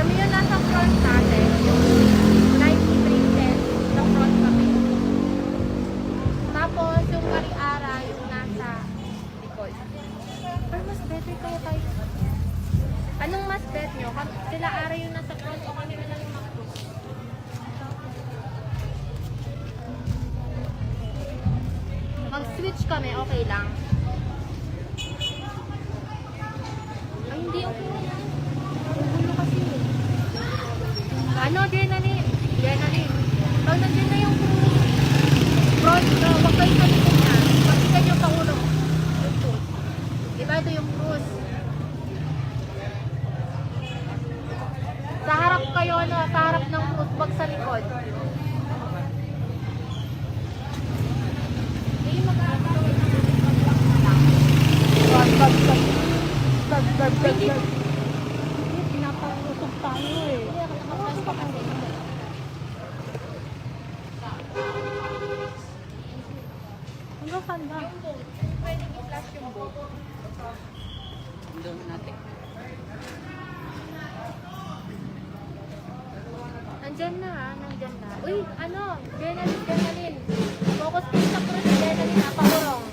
Kami yung nasa front natin, yung Night Princess, sa front kami. Tapos yung Mariara, yung nasa likod. Pero mas better kaya tayo. Anong mas bet nyo? Sila Ara yung nasa front o kami na lang yung mag-group? Mag-switch kami, okay lang. Ay, hindi okay. Gulo kasi. Ano, adrenaline? Adrenaline. Pag nandiyan na yung front, wag kayo sa likod niya. Pagkikan yung paulo. Yung cruise. Diba ito yung cruise? Sa harap kayo, ano, sa harap ng cruise, wag sa likod. Hindi mag-aagaw. Pinapausog tayo eh. Hanggang saan ba? Yung boat. Pwedeng i-flash yung boat. Doon natin. Nandyan na ha, nandyan na. Uy, ano, adrenaline. Focus kayo sa cruise, adrenaline na, pakurong.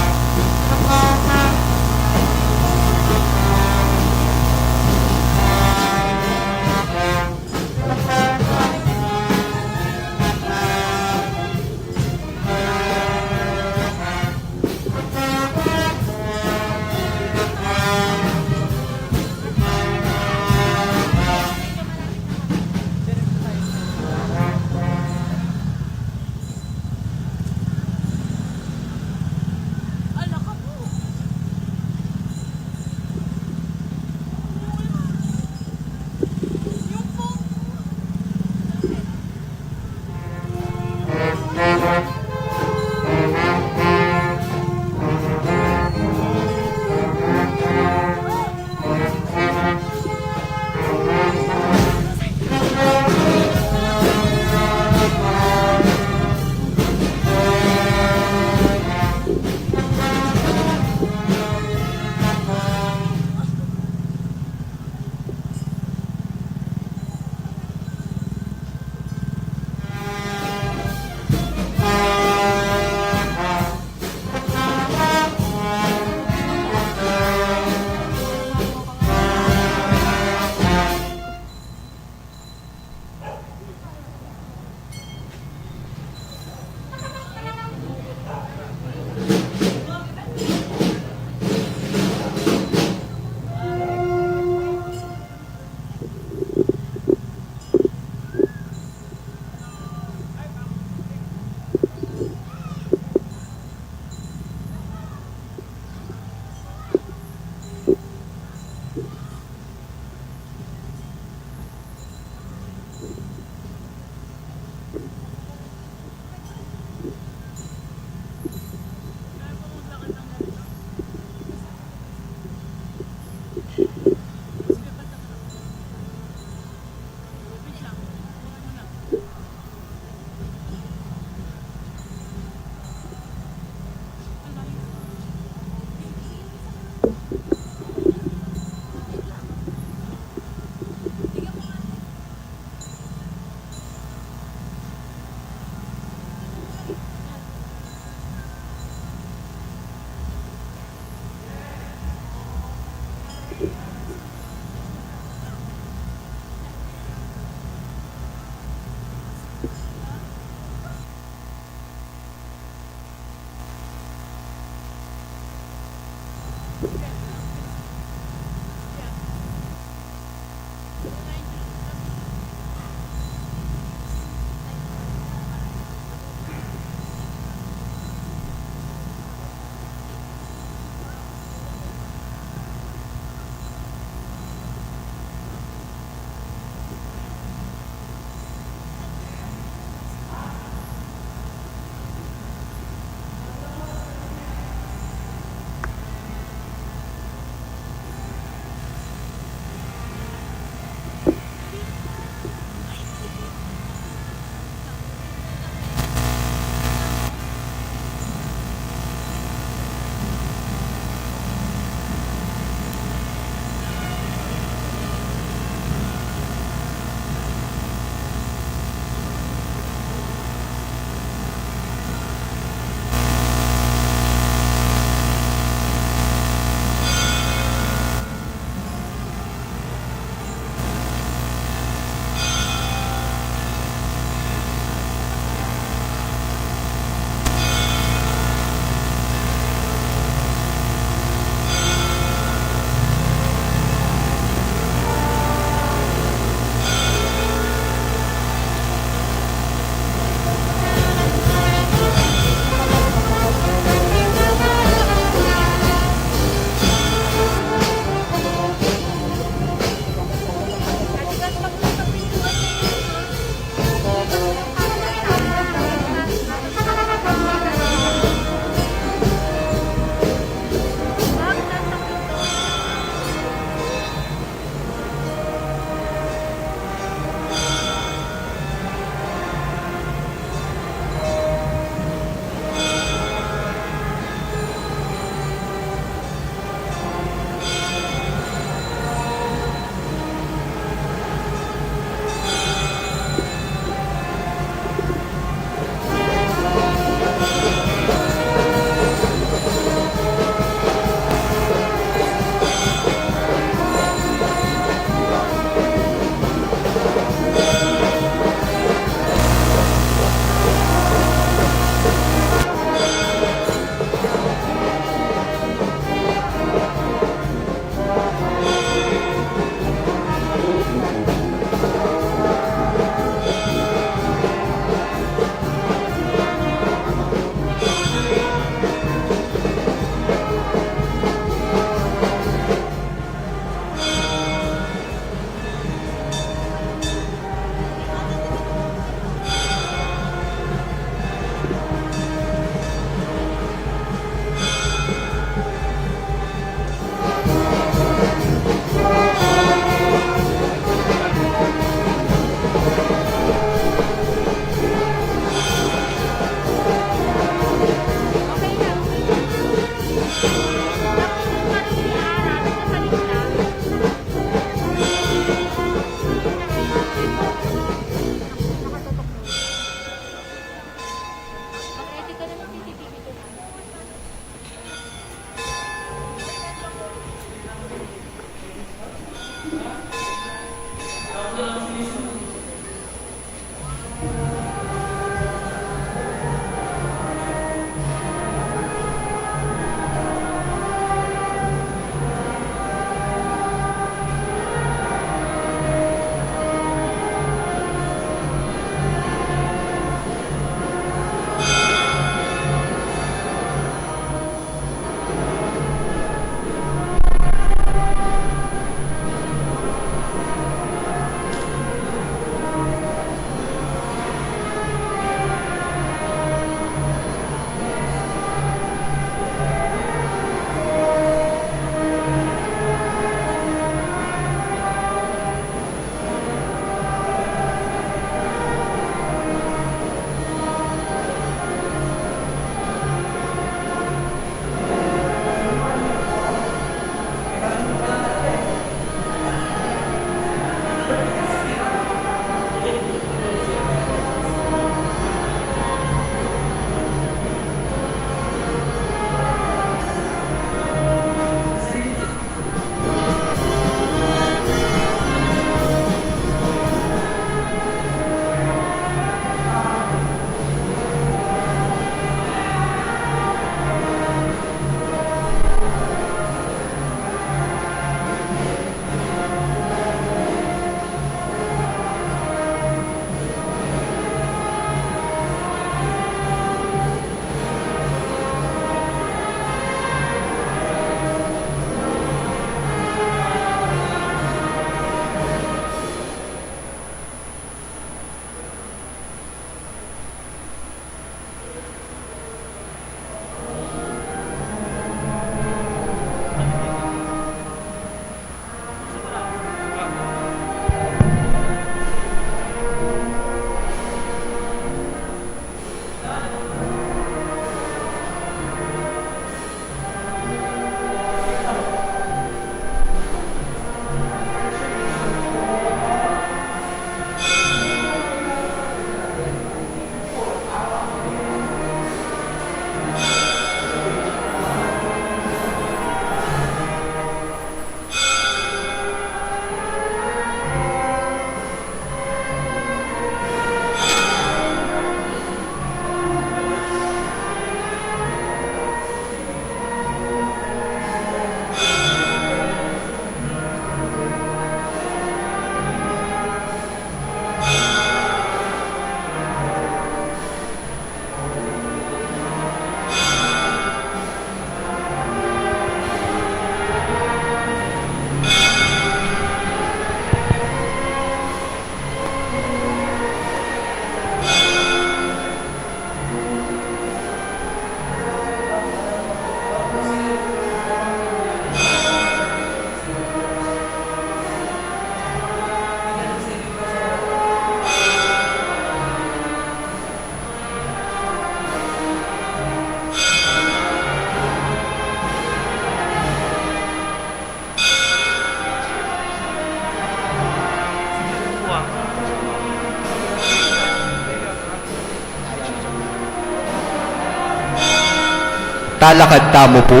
talakad tamo po.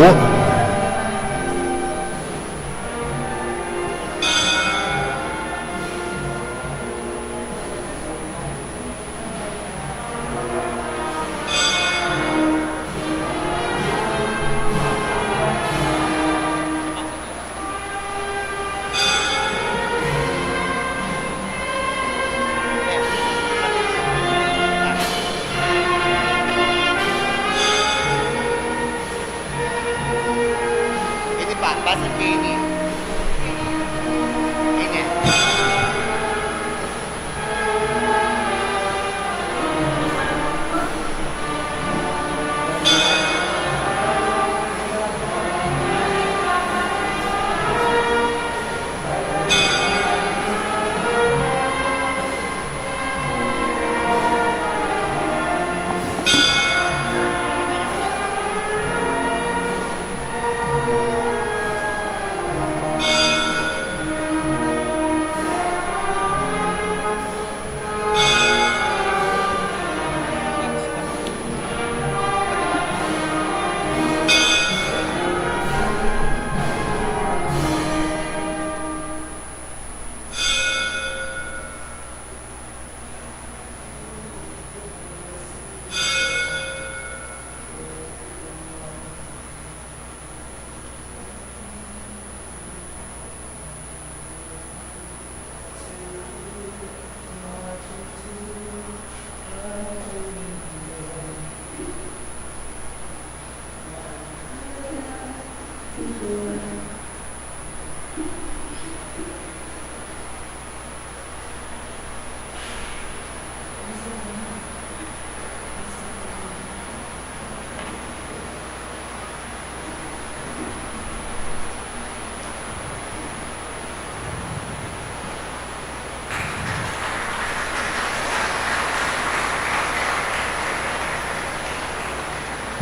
Ini Pak, basa ini. Ini.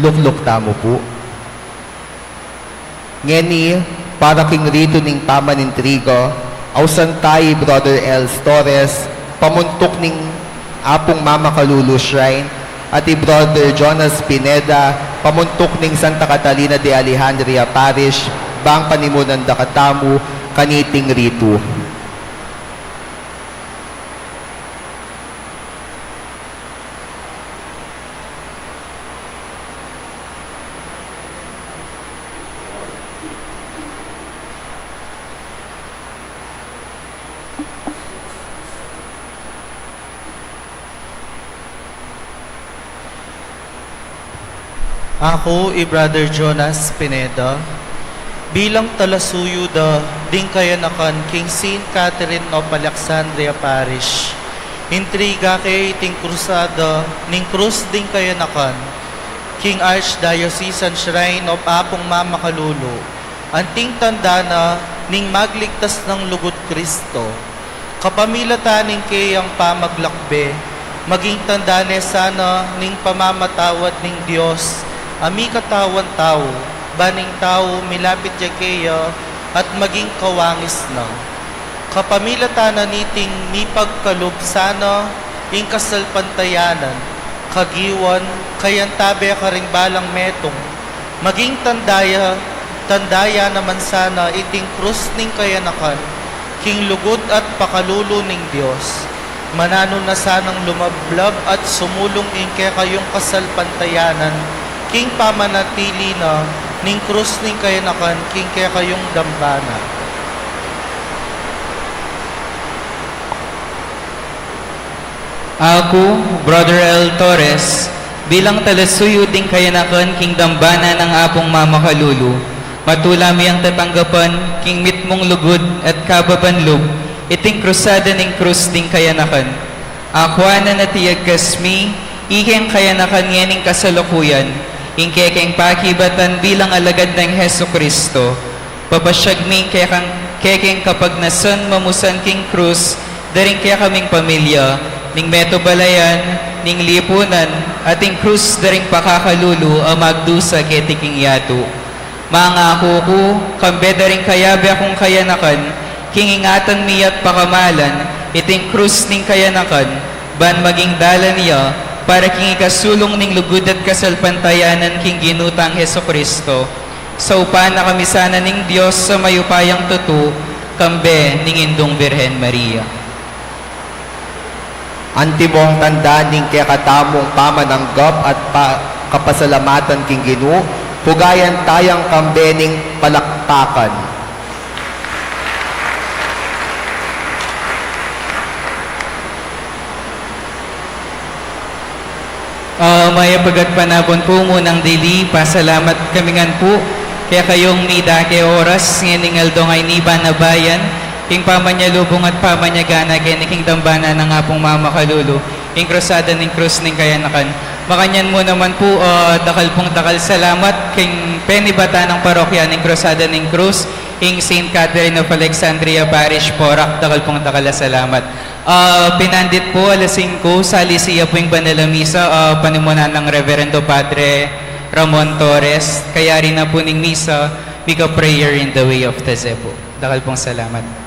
Lukluk tamo po. Ngeni, para king rito ning pamanintrigo, ausan tayo Brother El Torres, pamuntok ning apong Mama Kalulu Shrine, at i Brother Jonas Pineda, pamuntok ning Santa Catalina de Alejandria Parish, bang panimunan da katamu, kaniting rito. Ako, Brother Jonas Pineda, bilang talasuyo da ding kayanakan King Saint Catherine of Alexandria Parish, intriga kay ting krusada ning krus ding kayanakan King Archdiocesan Shrine of Apong Mama Kalulu, anting tandana ning magligtas ng lugod Kristo, kapamilata ning kayang pamaglakbe, maging tandane sana ning pamamatawad ning Dios, ami katawan tao, baning tao milapit ya kaya at maging kawangis na. Kapamilatan na niting mipagkalub sana ing kasalpantayanan, kagiwan, kayan tabi ka ring balang metong, maging tandaya naman sana iting krus ning kayanakan, king lugod at pakalulu ning Dios. Manano na sanang lumablab at sumulong ing kayong kasalpantayanan, king pamanatili na ning krus ning kayanakan king kayong dambana. Ako, Brother El Torres, bilang talasuyo ding kayanakan king dambana ng apong Mama Kalulu, matulami ang tatanggapan king mitmong lugod at kababanlog, iting krusada ning krus ding kayanakan. Akwana na tiyag kasmi, ikeng kayanakan ngening kasalukuyan, ingkekeng pakibatan bilang alagad ng Heso Kristo. Papasyagming kekeng kapag nasan mamusan king krus, daring kaya kaming pamilya, ning metobalayan, ning lipunan, ating krus daring pakakalulu ang magdusa ketiking yato. Mga ako kambe daring kayabe akong kayanakan, king ingatan miyat pakamalan, iting krus ning kayanakan, ban maging dala niya, para king ikasulong ning lugod at kasalpantayanan king ginutang Heso Kristo. Sa upa na kamisana ning Dios sa mayupayang tutu, kambe ning Indong Birhen Maria. Antimong tanda ning kaya katamong pamananggap at kapasalamatan king Ginoo, pugayan tayang kambening palakpakan. Maya pagat panapon po munang dili, pasalamat kami ngan po, kaya kayong nida kay oras, ngayon aldo ngay niba na bayan, king pamanyalubong at pamanyagana, kaya king dambana ng apong mama kalulu, king krusada ning krus ning kayanakan. Makanyan mo naman po, dakal pong dakal salamat, king penibata ng parokya ning krusada ning krus, king St. Catherine of Alexandria Parish, Porac, dakal pong dakal salamat. Pinandit po alas 5 sa Alicia po yung Banal na Misa, panimunan ng Reverendo Padre Ramon Torres. Kaya rin na po ng Misa, big a prayer in the way of Tezepo. Dakal pong salamat.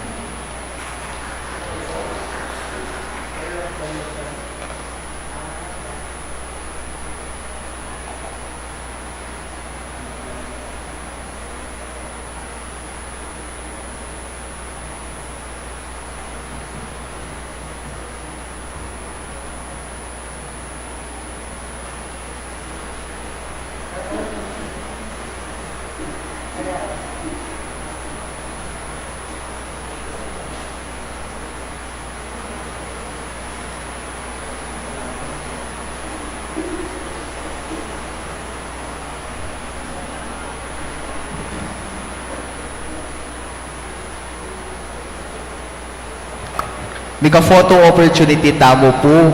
Mika photo opportunity tamo po.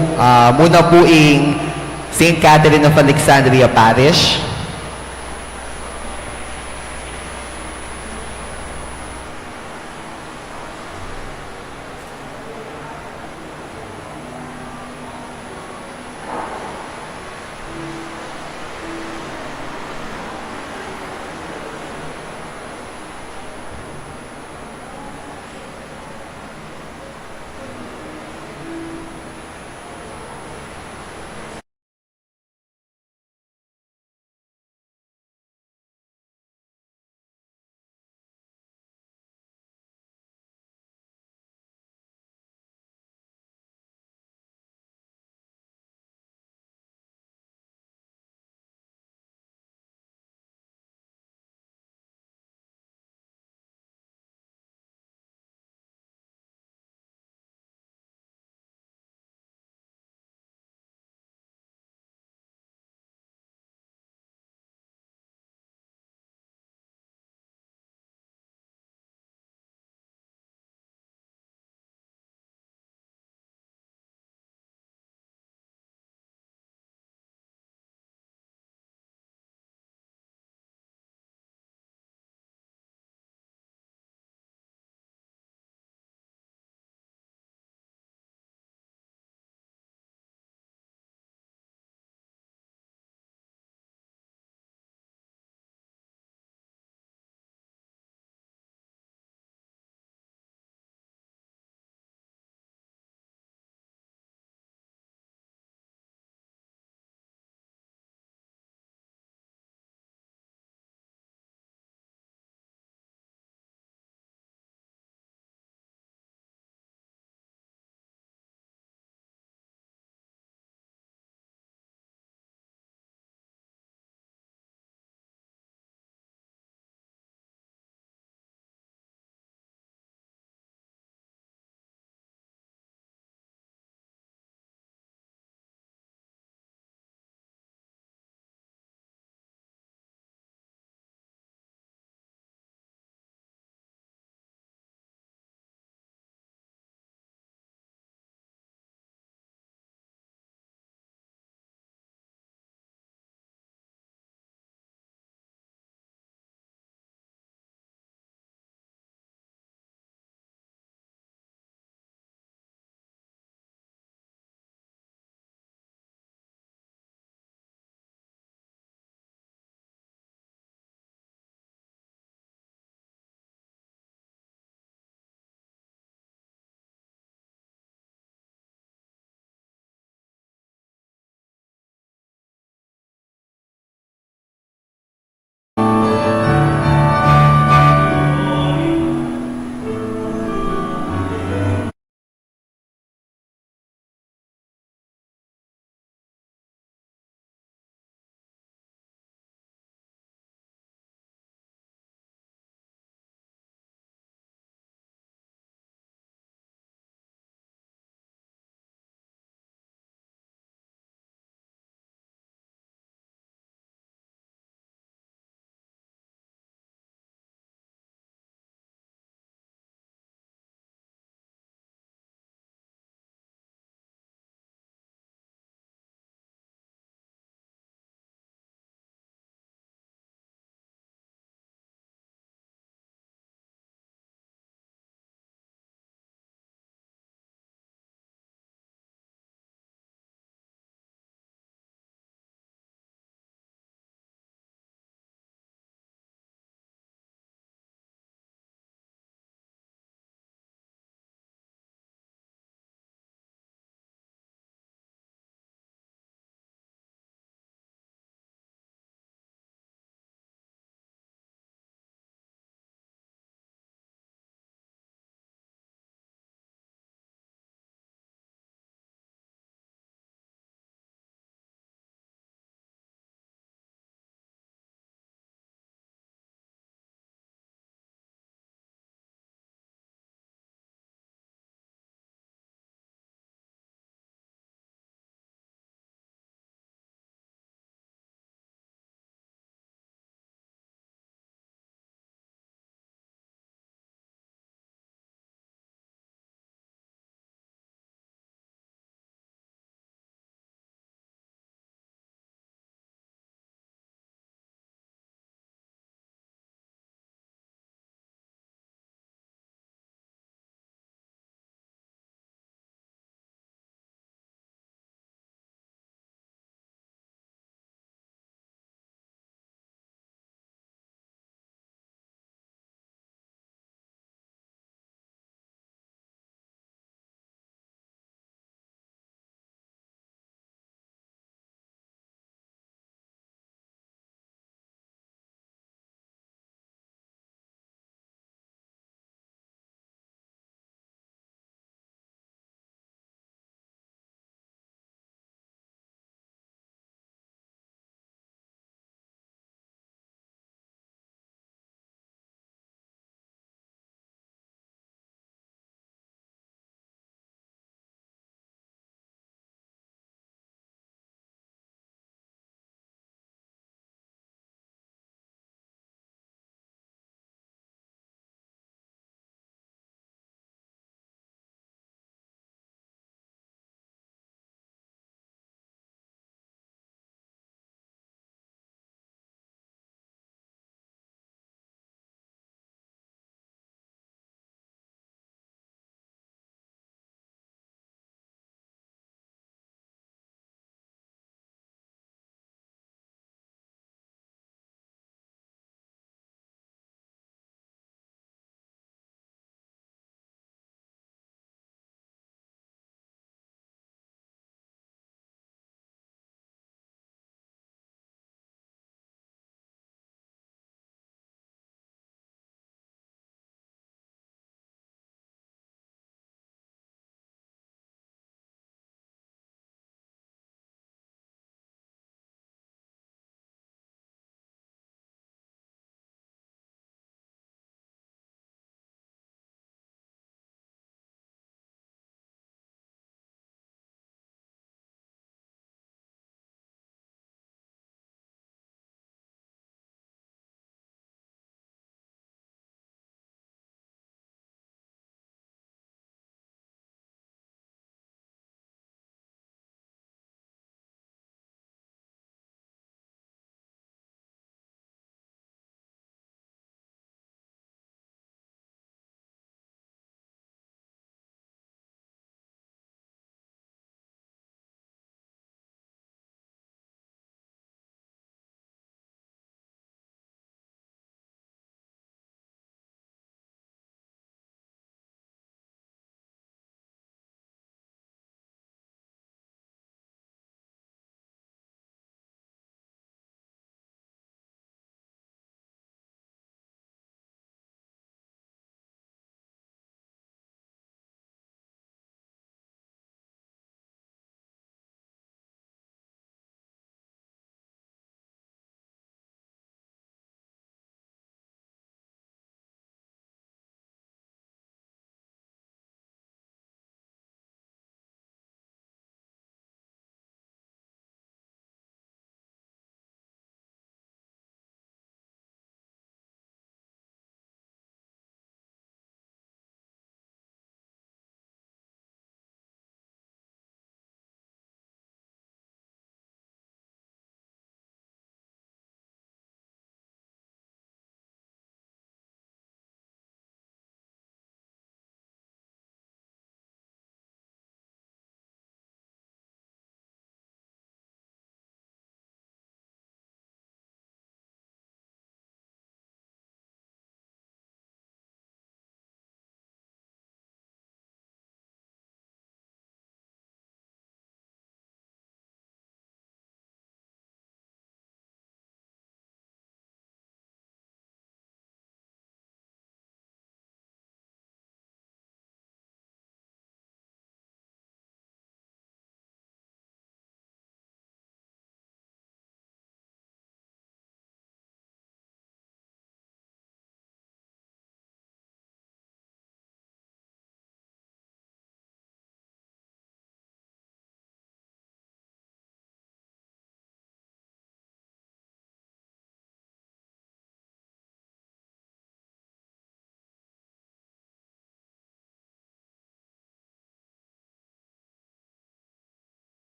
Muna po ing St. Catherine of Alexandria Parish.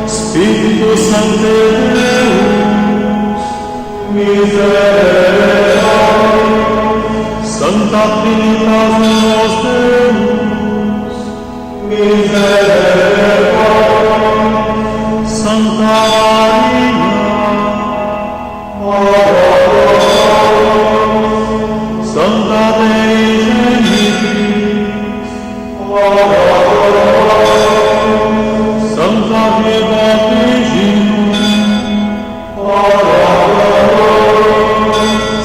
Spiritus Sancte Deus, miserere, Santa Trinitas Unos Deus, miserere, Santa Maria, Santa Dei Genitrix, Santa Virgo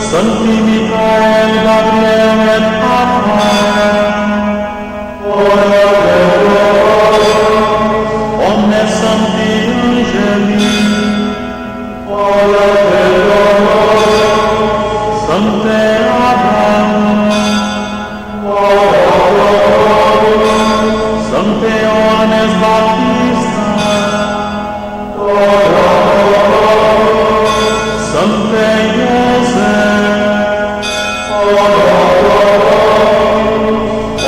Sancti Michael, Gabriel et Raphael, ora pro omnes sancti angeli, ora pro Sancte Abraham, ora pro Sancte Ioannes Baptista, ora pro Sancte Iosef,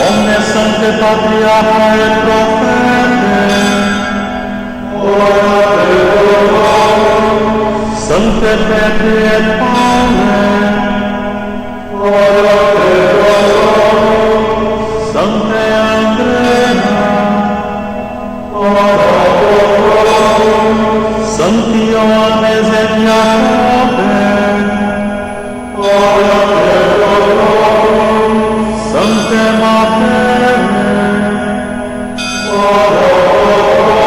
omnes sancte patriarcha et profete, ora pro Sancte Petri et Paule, ora pro Sancte Andrea, ora pro Sancti Ioannes et Jacobe, ora pro Sancte Matere, ora pro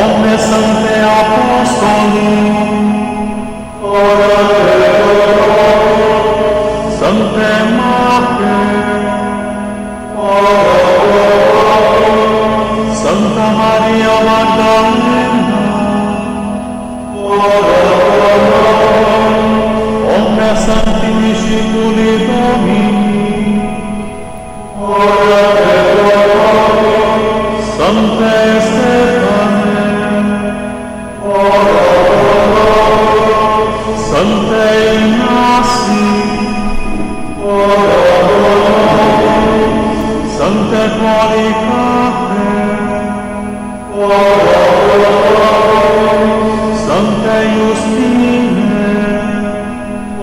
omnes sancte apostoli, ora pro Sancte Mater, ora pro Santa Maria Magdalena, ora pro omnes sancti discipuli Domini, ora pro Sancte Stefane, ora pro Sancte Ignasi, ora pro Sancte Policarte, ora pro Sancte Justine,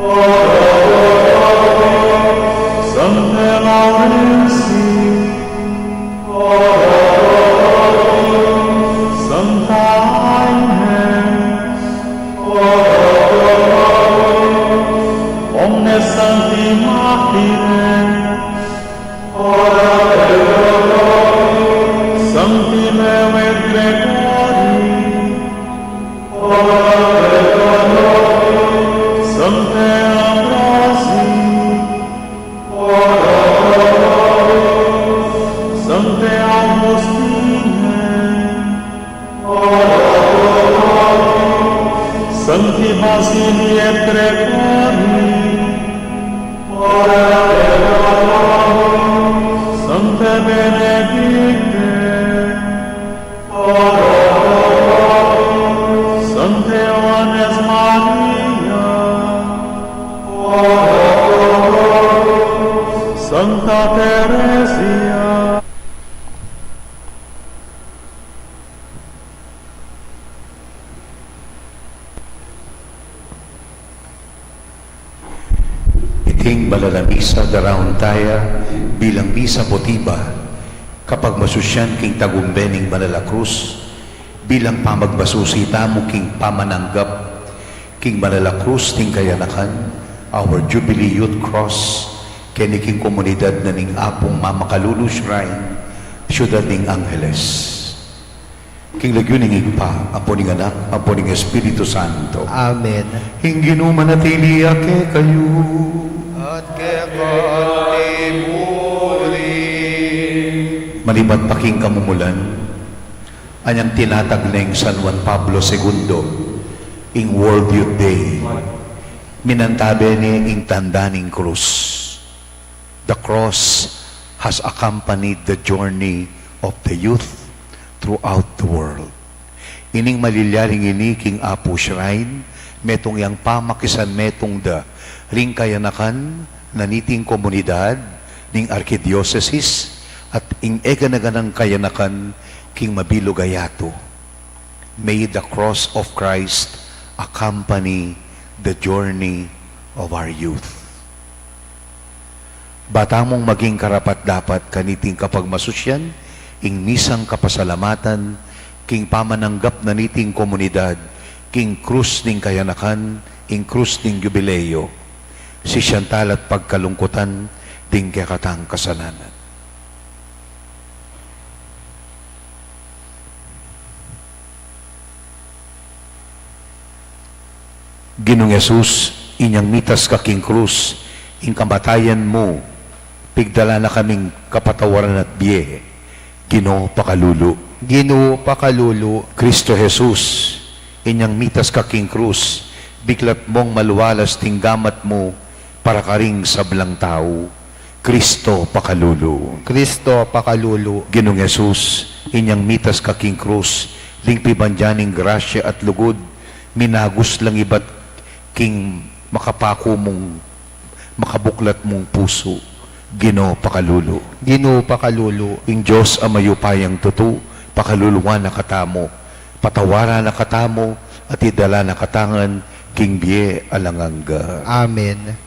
ora pro Sancte Laurensi, ora pro Santa Agnes, ora pro omnes sancti martires, ora pro Sancti Leo et Gregori, ora pro Sancte Ambrosi, ora pro Sancte Augustine, ora pro Sancti Basili et Gregori, ora pro Sancte Benedicte, ora pro Sancte Ioannes Maria, ora pro Santa Teresia. Iting malalamisa daraon taya bilang misa motiba kapag masusyan king tagumbening Manalakrus bilang pamagbasusita mo king pamananggap king Manalakrus ting kayanakan our Jubilee Youth Cross kini king komunidad na ning Apong Mama Kalulu Shrine Siyudad ning Angeles king lagyo ning igpa apo ning anak apo ning Espiritu Santo Amen. hinggino manatili ake kayo at kekantimuri. Malibat paking kamumulan, anyang tinatagning San Juan Pablo II, ing World Youth Day, minantabi ni ing tandaning krus. The cross has accompanied the journey of the youth throughout the world. Ining malilyaring ini king Apo Shrine, metong yang pamakisan metong da ring kayanakan naniting komunidad ning Archdiocese at ing eganaganang kayanakan king Mabilo Gayato. May the cross of Christ accompany the journey of our youth. Batamong maging karapat-dapat kaniting kapag masusyan, ing misang kapasalamatan, king pamananggap na niting komunidad, king krus ning kayanakan, ing krus ning jubileo, si Chantal at pagkalungkutan, ding kakatang kasalanan. Ginong Yesus, inyang mitas ka king krus, ing kamatayan mo, pigdala na kaming kapatawaran at biye, Ginoo pakalulu. Ginoo pakalulu, Kristo Jesus, inyang mitas ka king krus, biglat mong maluwalas tinggamat mo, para karing sablang tao, Kristo pakalulu. Kristo pakalulu, Ginong Yesus, inyang mitas ka king krus, lingpiban dyaning grasya at lugod, minagos lang iba't king makapako mong, makabuklat mong puso, Ginoo pakalulu. Ginoo pakalulu, Ing Diyos amayupayang tutu, pakaluluwa na katamo, patawara na katamo, at idala na katangan, king biye alangangga. Amen.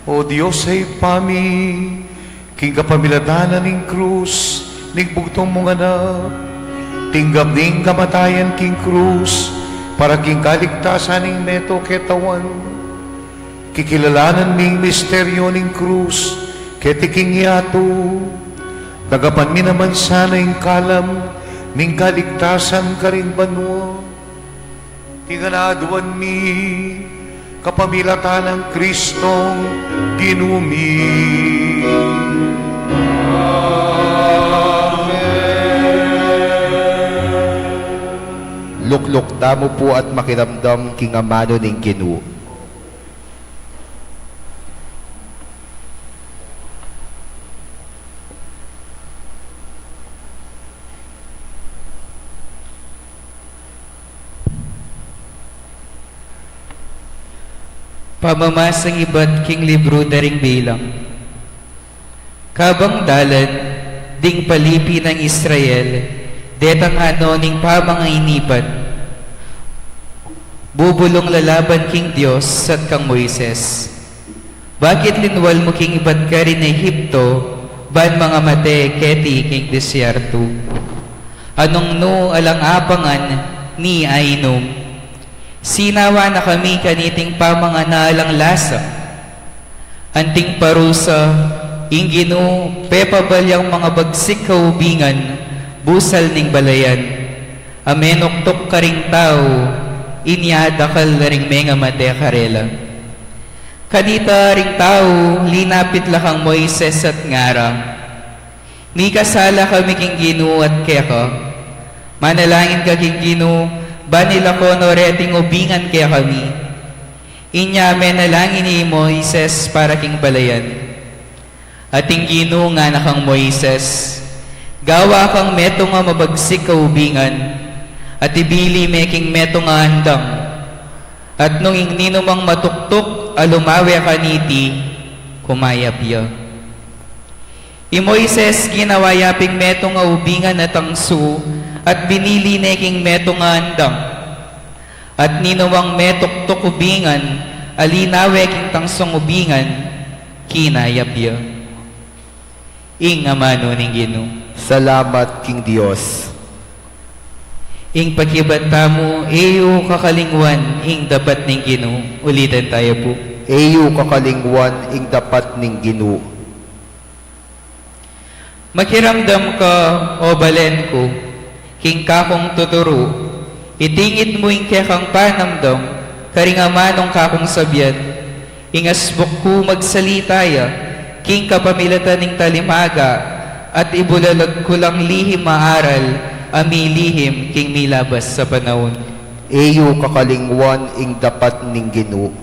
O Diyos ay pami, king kapamiladanan ning krus, ning bugtong mong anak, tinggap ning kamatayan king krus, para king kaligtasan ning meto ketawan, kikilalanan ning misteryo ning krus, ketiking yato, nagapan mi naman sana ing kalam, ning kaligtasan ka rin banwa, tinganaduan mi, kapamilatan ng Kristong ginumi. Lukluk tamo po at makiramdam king amano ning Ginoo. Pamamasang iba't king libro daring bilang. Kabang dalan, ding palipi ng Israel, detang ano ning pamangainipan. Bubulong lalaban king Diyos at kang Moises. Bakit linwal mo king iba't ka rin na Ehipto, ban mga mate keti king disyerto? Anong no alang apangan ni ainom? Sinawa na kami kaniting pamanganalang lasa. Anting parusa, ingino, pepabalyang mga bagsik kaubingan, busal ning balayan. Amenoktok ka ring tao, inyadakal na ring menga mate karela. Kanita ring tao, linapit lakang Moises at ngara. Ni kasala kami king Ginoo at keka. Manalangin ka king Ginoo, banila ko no reting ubingan kaya kami. Inya menalangin ni Moises para king balayan. Ating Ginoo nga na kang Moises, gawa kang meto nga mabagsik kaubingan, at ibili meking meto nga andang. At nung ninumang matuktok, alumawe kaniti, kumayapya. I Moises ginawayaping meto nga ubingan at tangsu, at binili neking meto nga andang. At ninumang metok-tok ubingan, alinawe king tangsong ubingan, kinayapya. Ing amano ning Ginoo. Salamat king Dios. Ing pagkibata mo, eyo kakalingwan, ing dapat ning Ginoo. Ulitin tayo po. Eyo kakalingwan ing dapat ning Ginoo. Makiramdam ka, o balen ko, king kakong tuturo, itingit mo ing kekang panamdam, karing amanong kakong sabyan, ingasbok ko magsalitaya, king kapamilatan ning talimaga, at ibulalag ko lang lihim maaral, ami lihim king milabas sa panahon. Eyo kakalingwan ing dapat ning Ginoo.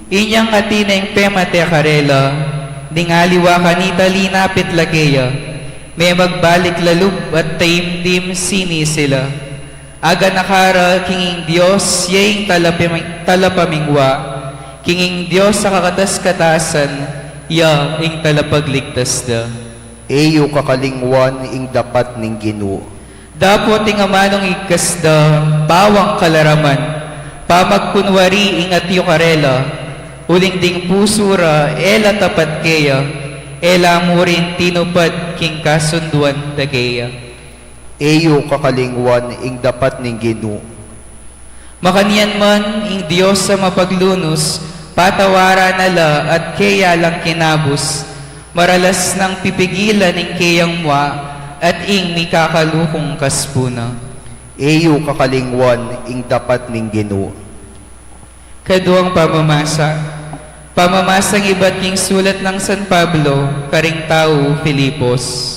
Inyang atina ing pemate karela, ding aliwa kanita linapit lakeya, may magbalik lalub at taimdim sini sila. Aga nakara kinging Diyos, yaing talapamingwa, kinging Diyos sa kakatas-katasan, ya ing talapagligtas da. Eyo kakalingwan ing dapat ning Ginoo. Dapot ing amanong ikasda, bawang kalaraman, pamagkunwari ing atyo karela, uling ding pusura, ela tapat keya, ela mo rin tinupad king kasunduan dageya. Eyo kakalingwan ing dapat ning Ginoo. Makaniyan man ing Diyos sa mapaglunos, patawara nala at keya lang kinabus, maralas ng pipigilan ing keyang mwa, at ing mikakalukong kaspuna. Eyo kakalingwan ing dapat ning Ginoo. Kaduang pamamasang iba't king sulat ng San Pablo, karing tao Filipos.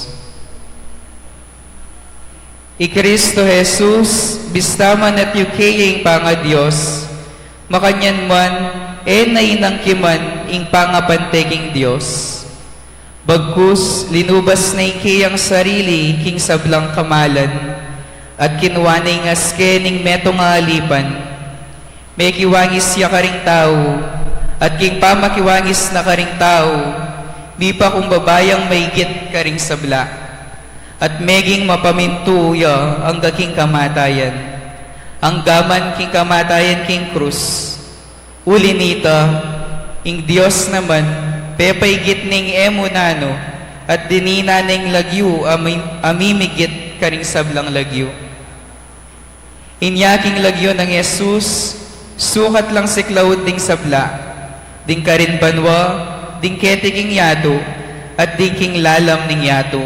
I Kristo Jesus, bistaman at yukeying panga Diyos, makanyan man, nainang kiman, ing pangapanteking Diyos. Bagkus, linubas na ikiyang sarili, king sablang kamalan, at kinuwanay nga skening metong alipan, may kiwangis siya karing tao, at king pamakiwangis na karing tao, di pa kung babayang maigit karing sabla, at meging mapamintuya ang gaking kamatayan, ang gaman king kamatayan king krus. Uli nita, ing Diyos naman, pepaygit ning emunano, at dinina ning lagyu, amimigit karing sablang lagyu. Inyaking lagyo ng Jesus, sukat lang si Cloud ding sabla, ding karin banwa, ding ketiking yato, at ding king lalam ning yato.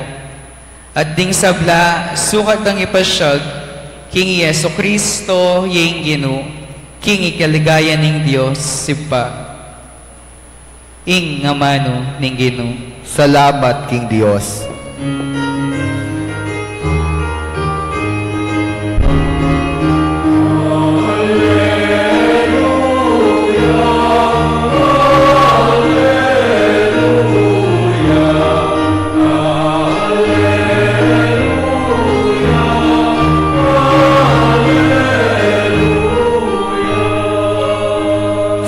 At ding sabla, sukat lang ipasyag, king Yeso Kristo, yung ginu, king ikaligaya ning Diyos, sipa. Ing ngamano ning ginu. Salamat, King Diyos.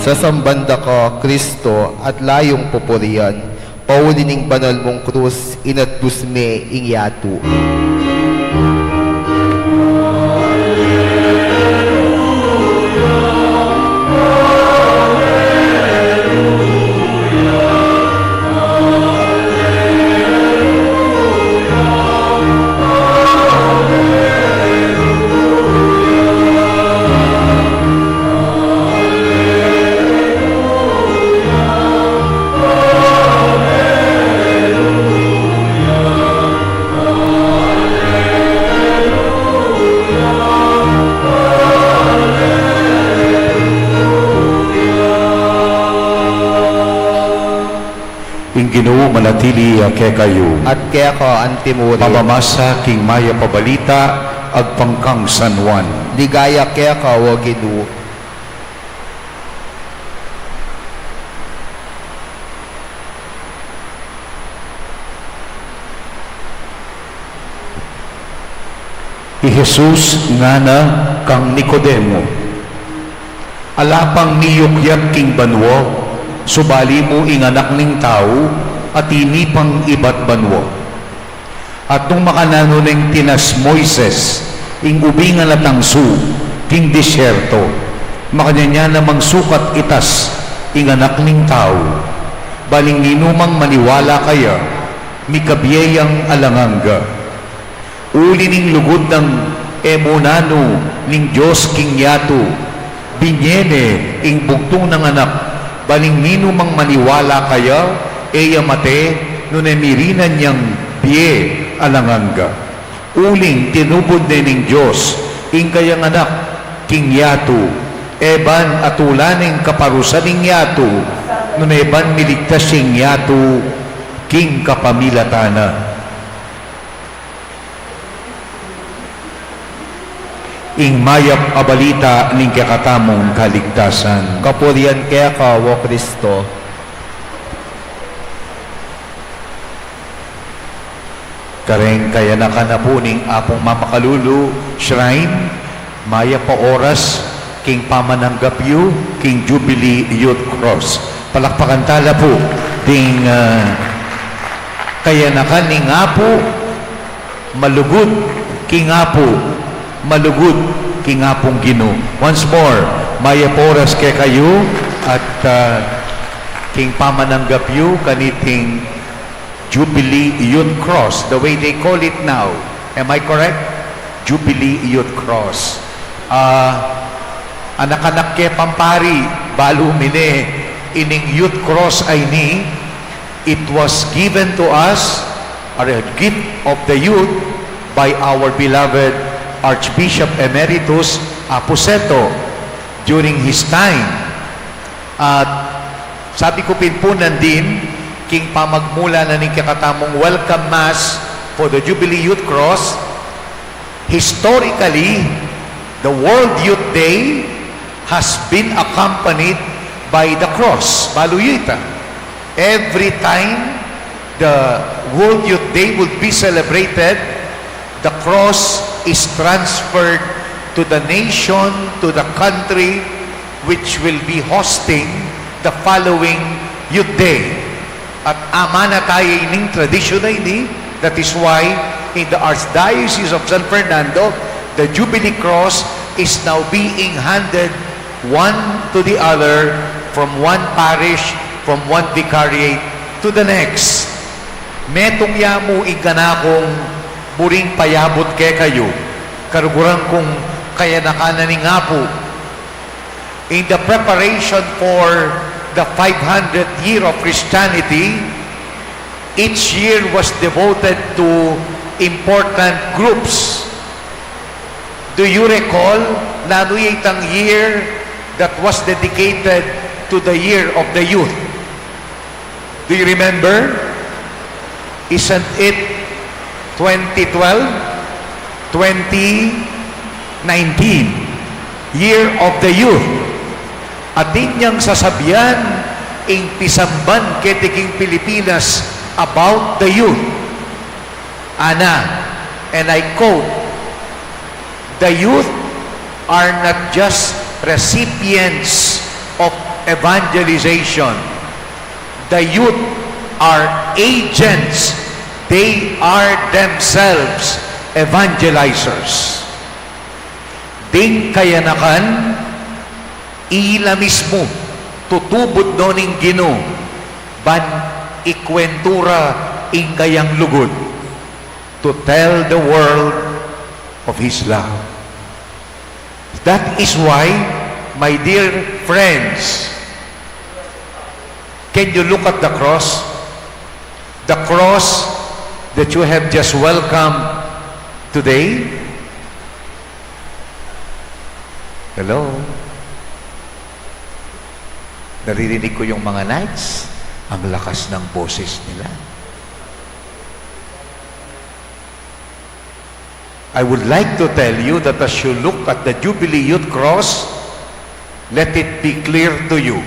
Sa sambanda ko, Kristo, at layong pupurian, paulining banal mong krus, inatbusme ing yatu. Ing Ginoo manatili kay kayo. At kaya ko ang timuri, Mamamasa king maya pabalita agpangkang San Juan. ligaya kaya ka o Ginoo. I Jesus nga na kang Nicodemo. Alapang niyukyat king banwo, subali mo ing anak ning tao, at inipang ibat banwo. At nung makanano ng tinas Moises, ing ubingan at tangsu, king disyerto, makanya namang sukat itas, ing anak ning tao, baling ninumang maniwala kaya, mikabiyayang alanganga. Uli ning lugod ng emunano ning Diyos king yato, binyene ing bugtong ng anak, baling ninumang maniwala kaya, eya mate, nun emirinan niyang biye alanganga. Uling tinubod ning Diyos, ing kayang anak, king yato, eban atulaning kaparusa ning yato, nun eban miligtas sing yato, king kapamilatana. Ing mayap abalita ning kakatamong kaligtasan. Kapurian kaya ka o Kristo. Kareng kaya nakanapuning apong mamakalulu shrine, maya pa oras, king pamananggapyo, king Jubilee Youth Cross. Palakpakan tala po, ding kaya nakaning apo, malugod, king apo, malugod, king apong Ginoo. Once more, maya pa oras kay kayo, at king pamananggapyo, kaniting Jubilee Youth Cross, the way they call it now. Am I correct? Jubilee Youth Cross. Anak-anak ke pampari, balu mine, ining Youth Cross ay ni, it was given to us, or a gift of the youth, by our beloved Archbishop Emeritus Aposeto during his time. At sabi ko pinpunan din, king pamagmula na ning kakatamong welcome mass for the Jubilee Youth Cross. Historically, the World Youth Day has been accompanied by the cross, baluyita. Every time the World Youth Day would be celebrated, the cross is transferred to the nation, to the country which will be hosting the following Youth Day. At ama na tayo ining tradisyon na ini. That is why in the Archdiocese of San Fernando, the Jubilee Cross is now being handed one to the other from one parish, from one vicariate to the next. Metong yamu iganakong muring payabot ke kayo. Karuguran kong kaya nakananing nga po. In the preparation for the 500th year of Christianity, each year was devoted to important groups. Do you recall, nanuy itang year that was dedicated to the year of the youth? Do you remember? Isn't it 2012? 2019? Year of the youth. Atin niyang sasabihan, ing pisamban ketiking Pilipinas about the youth. Ana, and I quote, "The youth are not just recipients of evangelization. The youth are agents. They are themselves evangelizers." Ding kayanakan, ila mismo, tutubod noning Ginoo, ban ikwentura ing kayang lugod, to tell the world of His love. That is why, my dear friends, can you look at the cross? The cross that you have just welcomed today? Hello? Naririnig ko yung mga knights. Ang lakas ng boses nila. I would like to tell you that as you look at the Jubilee Youth Cross, let it be clear to you.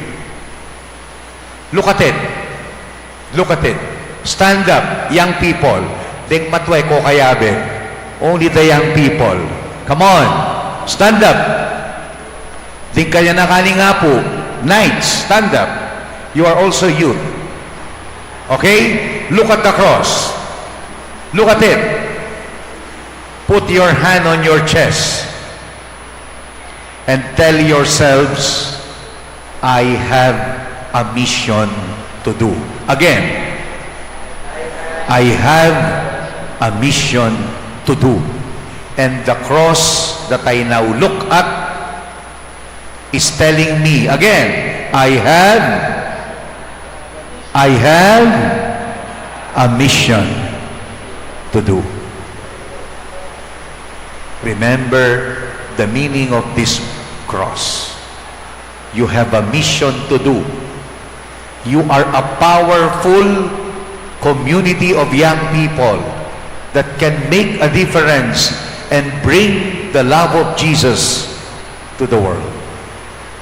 Look at it. Look at it. Stand up, young people. Ding matway ko kayabe. Only the young people. Come on. Stand up. Ding kaya nakani nga po. Knights, stand up. You are also youth. Okay? Look at the cross. Look at it. Put your hand on your chest and tell yourselves, I have a mission to do. Again, I have a mission to do. And the cross that I now look at is telling me, again, I have a mission to do. Remember the meaning of this cross. You have a mission to do. You are a powerful community of young people that can make a difference and bring the love of Jesus to the world.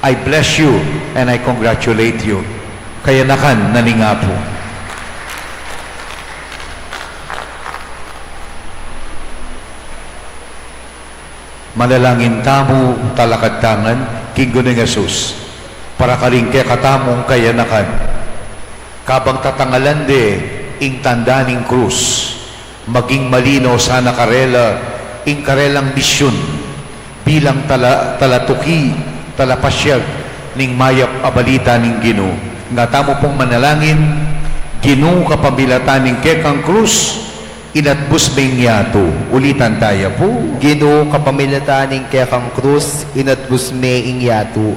I bless you and I congratulate you. Kayanakan naninga po. Manalangin tamo talakadtangan kinggo ng Jesus para kalingke katamong kayanakan. Kabang tatangalan de ing tandaning krus, maging malino sana karela ing karelang misyon bilang talatuki talapasyag ning mayap abalita ning Ginoo. Nga tamo pong manalangin, Ginoo kapamilatan ning kekang krus, inatbus may yato. Ulitan tayo po. Ginoo kapamilatan ning kekang krus, inatbus may ingyatu.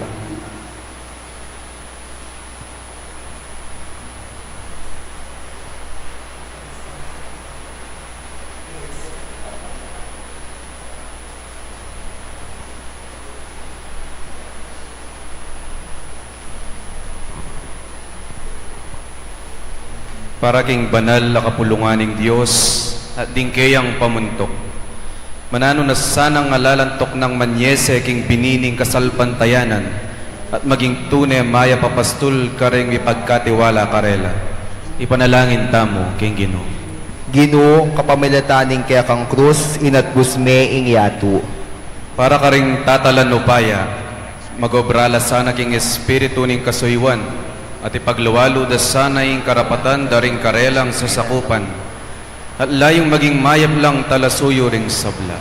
Para king banal na kapulunganing Diyos at dingkeyang pamuntok. Manano na sanang ngalalantok ng manyese king binining kasalpantayanan at maging tunay maya papastul kareng ipagkatiwala karela. Ipanalangin tamo king Ginoo. Ginoo kapamilatan ning kekang krus, inatbus may ingyatu. Para karing tatalanupaya, magobrala sana king espiritu ning kasuywan at ipagluwalo da sana yung karapatan daring karelang sasakupan at layong maging mayab lang talasuyo ring sabla.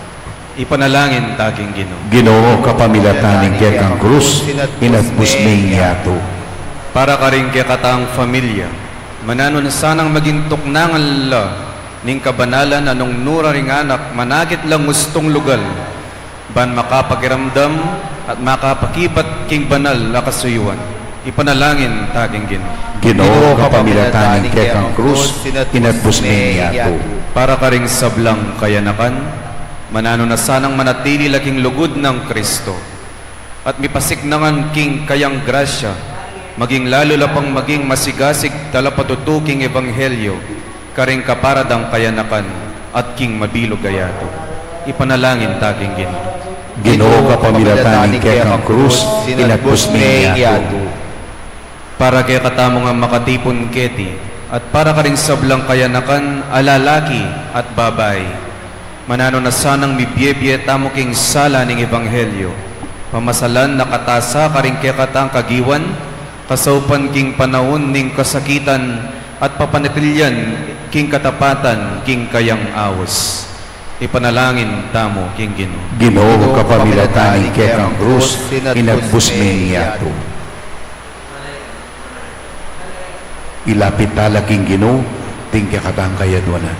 Ipanalangin taking Ginoo. Ginoo kapamilatan ning kekang krus, inatbus may yato. Para ka rin kekatang familia, Manano na sanang maging tuknangan la ning kabanalan anong nura ring anak managit lang gustong lugal ban makapagiramdam at makapakibat king banal na kasuyuan. Ipanalangin taging Ginoo. Ginoo kapamilataning kekang krus, inatbus mi yato. Para ka ring sablang kayanakan, manano na sanang manatili laking lugod ng Kristo. At mipasiknangan king kayang grasya, maging lalo lapang maging masigasig talapatutuking ebanghelyo, karing kaparadang kayanakan at king mabilog gayato. Ipanalangin taging Ginoo. Ginoo kapamilataning kekang krus, inatbus mi yato. Para kay katamo nga makatipon keti, at para ka ring sablang kayanakan, alalaki at babay. Manano na sanang mibyebye tamo king sala ning ebanghelyo. Pamasalan na katasa ka ring kay katang kagiwan, kasaupan king panahon ning kasakitan, at papanatilyan king katapatan king kayang awos. Ipanalangin tamo king Ginoo. Ginoo kapamilataning kekang krus, inatbus mi yato. Ilapit talaking Ginoo, ting kakatang kayadwanan.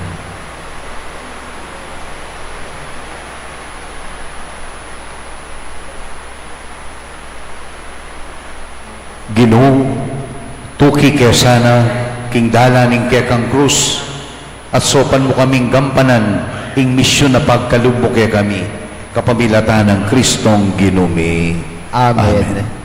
Ginoo, tuki kaya sana king dala ning kekang krus at sopan mo kaming gampanan ing misyon na pagkalubok kaya kami kapamilatan ng Kristong Ginumi. Amen.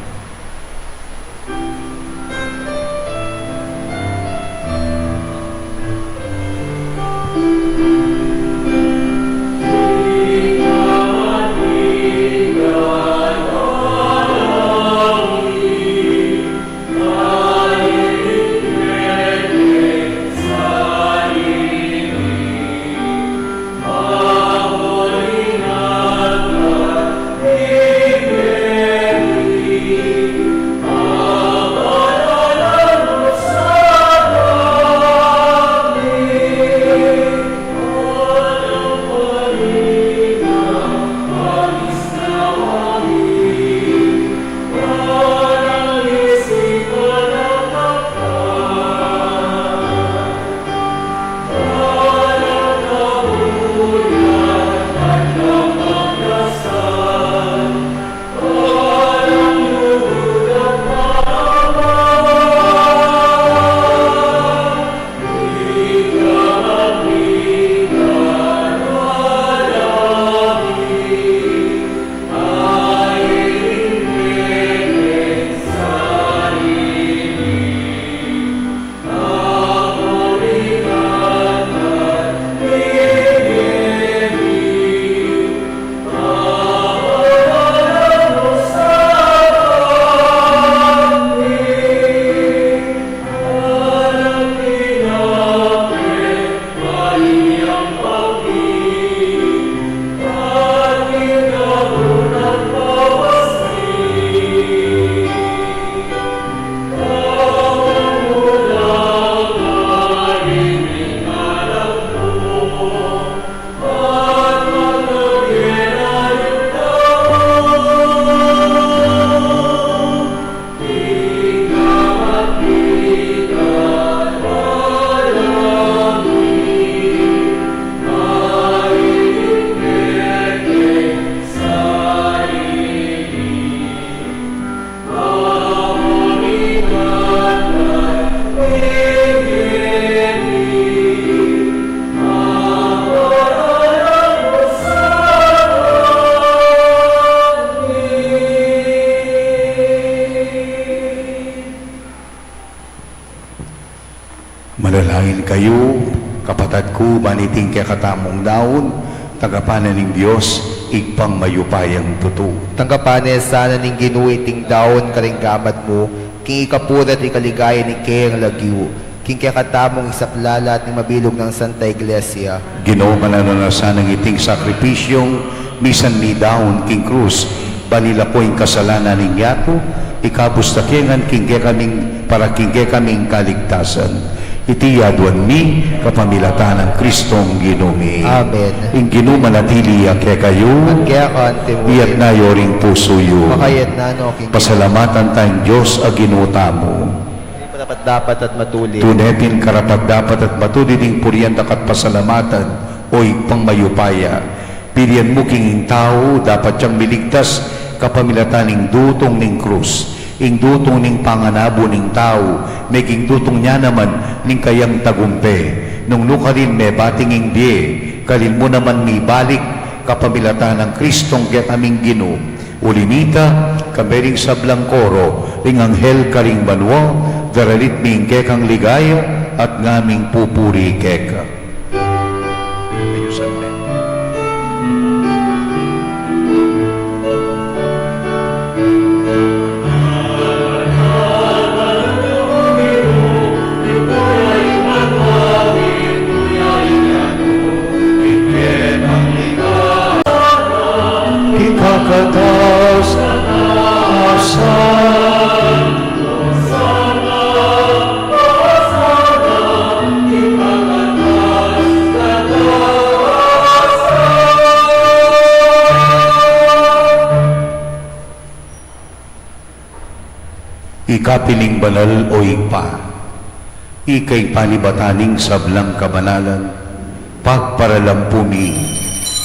Manalangin kayo, kapatid ko, maniting kaya katamong daon, tagapanan ng Diyos, igpang mayupayang tuto. Tanggapanes sana ning ginuiting daon karing gamat mo, king ikapurat ikaligaya ni kayang lagyu, king kakatamong isaklala at ni mabilog ng Santa Iglesia. Ginoo manananasan ng iting sakripisyong misan ni daon king krus, banila po yung kasalanan ng yato, ikabustakengan king kaming para king kaming kaligtasan. Iti yadwan mi kapamilatan ng Kristong Ginumi. Amen. Ing ginumanatili kay kayo, Ang kaya ka ante mo, iyat na yoring puso yo. makayat na no, king Pasalamatan tayong Diyos a ginutamo. karapat-dapat at matuli. Tunetin karapat-dapat at matuli ding puriyan dakat pasalamatan o pangmayupaya. Pilihan mo king tao, dapat siyang miligtas kapamilataning dutong ning krus. Ing dutong ning panganabo ning tao, meging dutong niya naman ning kayang tagumpe. Nung nukarin me bating ing biye, kalin mo naman mi balik kapamilatan ng Kristong ket aming Ginoo. Ulimita, kamering sablang koro, ing anghel karing banwa, daralit ming kekang ligaya, at ngaming pupuri keka. Ayusan din. Ikakatas asan ikapiling banal o ipa, ikay panibataning sablang kabanalan, pagparalampumi,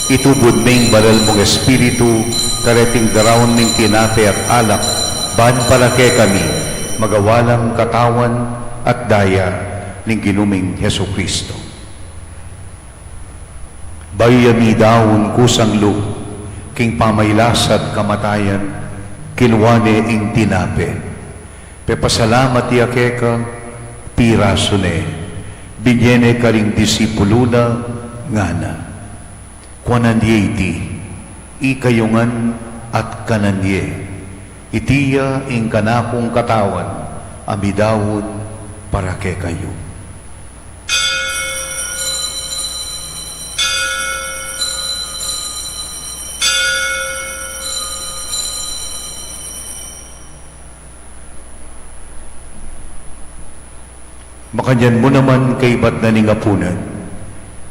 itubod ming banal mong espiritu, kareting darawon ming kinate at alak, ban palake kami, magawalang katawan at daya ng ginuming Heso Kristo. Bayami daon kusang lu, king pamaylasat kamatayan, kilwane ing tinape. Pepasalamat yakeka, pirasune, binyene karing disipuluna, ngana. Kwananye iti, ikayungan at kananye, itiya ing kanakong katawan, amidawon para ke kayo. Makanyan mo naman kay ba't na ningapunan,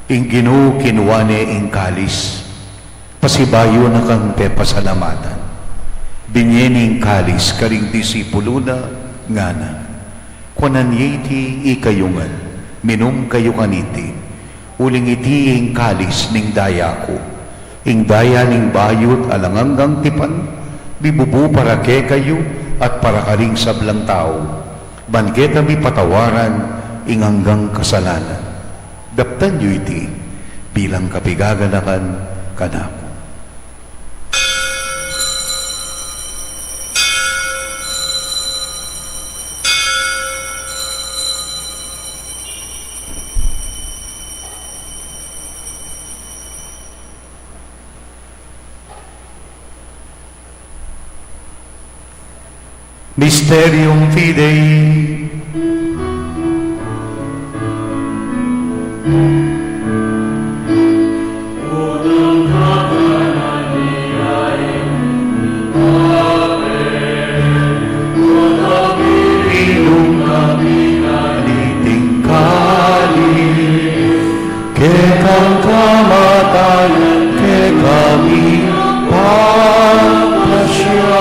ing Ginoo kinuwane ing kalis, pasibayo na kang pasalamatan. Binyening kalis karing disipulo na ngana. Kunan iti ikayungan, minum kayo kaniti, uling iti ing kalis ning daya ko. Ing daya ning bayot alanganggang tipan, bibubu para ke kayo at para karing sablang tao. Bangketa mi patawaran ing hanggang kasalanan. Daptan nyo iti bilang kapigaganakan kanako. Mysterium Fidei. Ilong kami naliting kalis, kekang kamatayan, kekami pagpasya.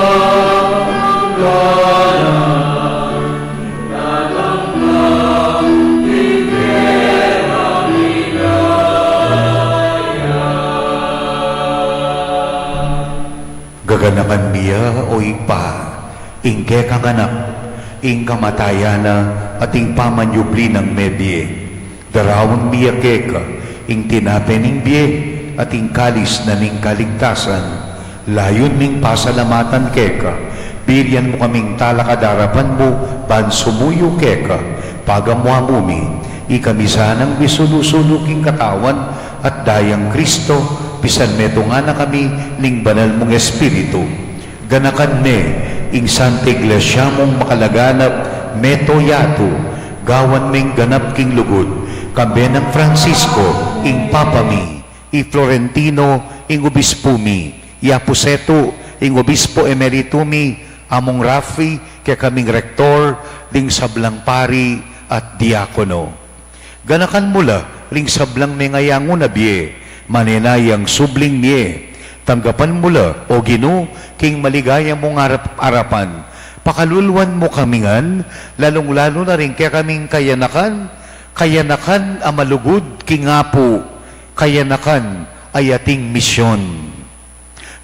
Gaganakan niya o ipa, ingke kang anak, ing kamatayana at ing pamanyubli ng medye. Darawang niya keka, ing tinape ning biye, at ing kalis na ning kaligtasan. Layon ning pasalamatan keka, biriyan mo kaming talakadarapan mo, ban sumuyo keka, pagamwamumi, ikamisanang bisulusulo king katawan, at dayang Kristo, pisan meto nga na kami ning banal mong espiritu. Ganakan me, ing Santa Iglesia mong makalaganap, meto yato, gawan ming ganap king lugod, kambe ng Francisco, ing papami, i Florentino, ing obispumi, i Aposeto, ing obispo emeritumi, among Rafi, kaya kaming rektor, ling sablang pari at diakono. Ganakan mula, ling sablang mengayango na biye, manenayang subling niye, tanggapan mula o Ginoo king maligaya mong arapan, pakalulwan mo kamingan, lalong-lalo na rin kaya kaming kayanakan amalugod kingapo, kayanakan ay ating misyon.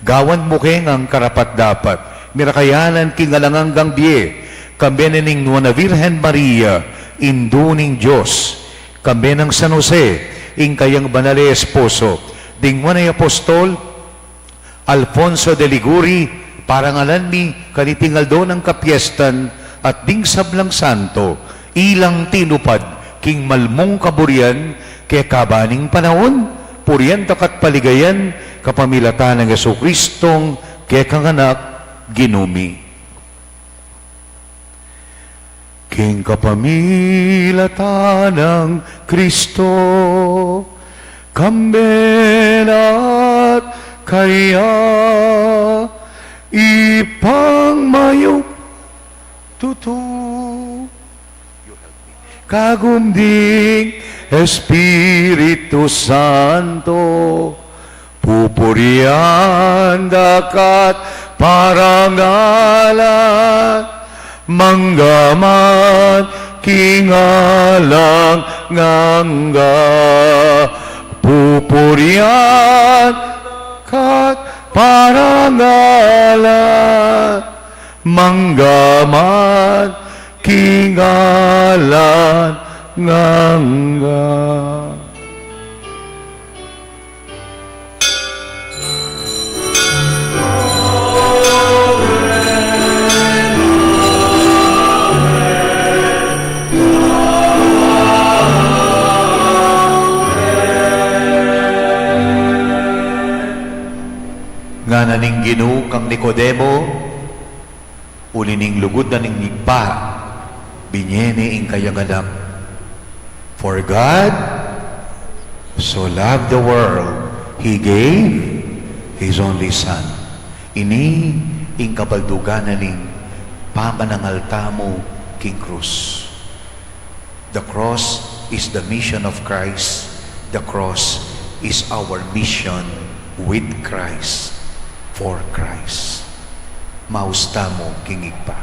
Gawan mo keng ang karapat dapat, mirakayanan kingalanganggang die, kambenening Nuana Virgen Maria, induning Diyos, kambenang San Jose, ing kayang banale esposo, dingwanay apostol, Alfonso de Liguri, parangalan mi, kanitingal doon ang kapiestan, at ding sablang santo, ilang tinupad, king malmong kaburian, kaya kabaning panahon, purian takat paligayan, kapamilatan ng Yesu-Kristong, kaya kanganak, ginumi. King kapamilatan ng Kristo, kambenat kaya ipangmayok tutu kagumding Espiritu Santo pupurian dakat parangalan manggaman kingalang ngangga pupurian kat parangalan manggaman kingalan ngangga. Nga naning Ginoo kang Nicodemo, ulining lugod na ning nigpa, binyene ing kayaganap. For God so loved the world, He gave His only Son. Ini ing kabalduganan ning pamanangalta mo king krus. The cross is the mission of Christ. The cross is our mission with Christ. For Christ. Mausta mo kingig pa.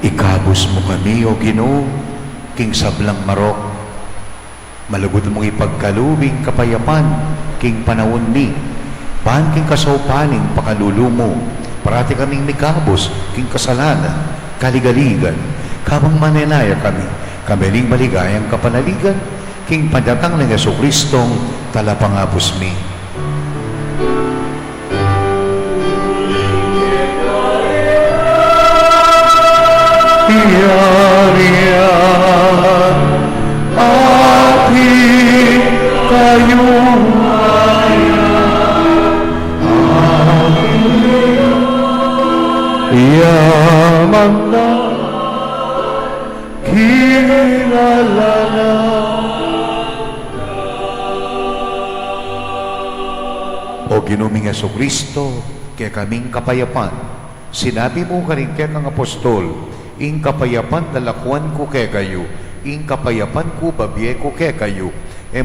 Ikabos mo kami, O Ginoo, king sablang marok. Malugod mong ipagkalubing kapayapan, king panahon ni. Pan king kasaupaning pakalulumo. Parati kaming mikabos, king kasalanan, kaligaligan. Kabang manenaya kami, kamiling maligayang kapanaligan, king padatang ng Yesu Kristong talapangapos mi. Iyariyan api kayong yaman na kilala na. O Ginoong Yesu Kristo, kaya kaming kapayapan, sinabi mo ka rin kaya ng apostol, ing kapayapan dalakuan ko kaya kayo, ing kapayapan ko babiye ko kaya kayo,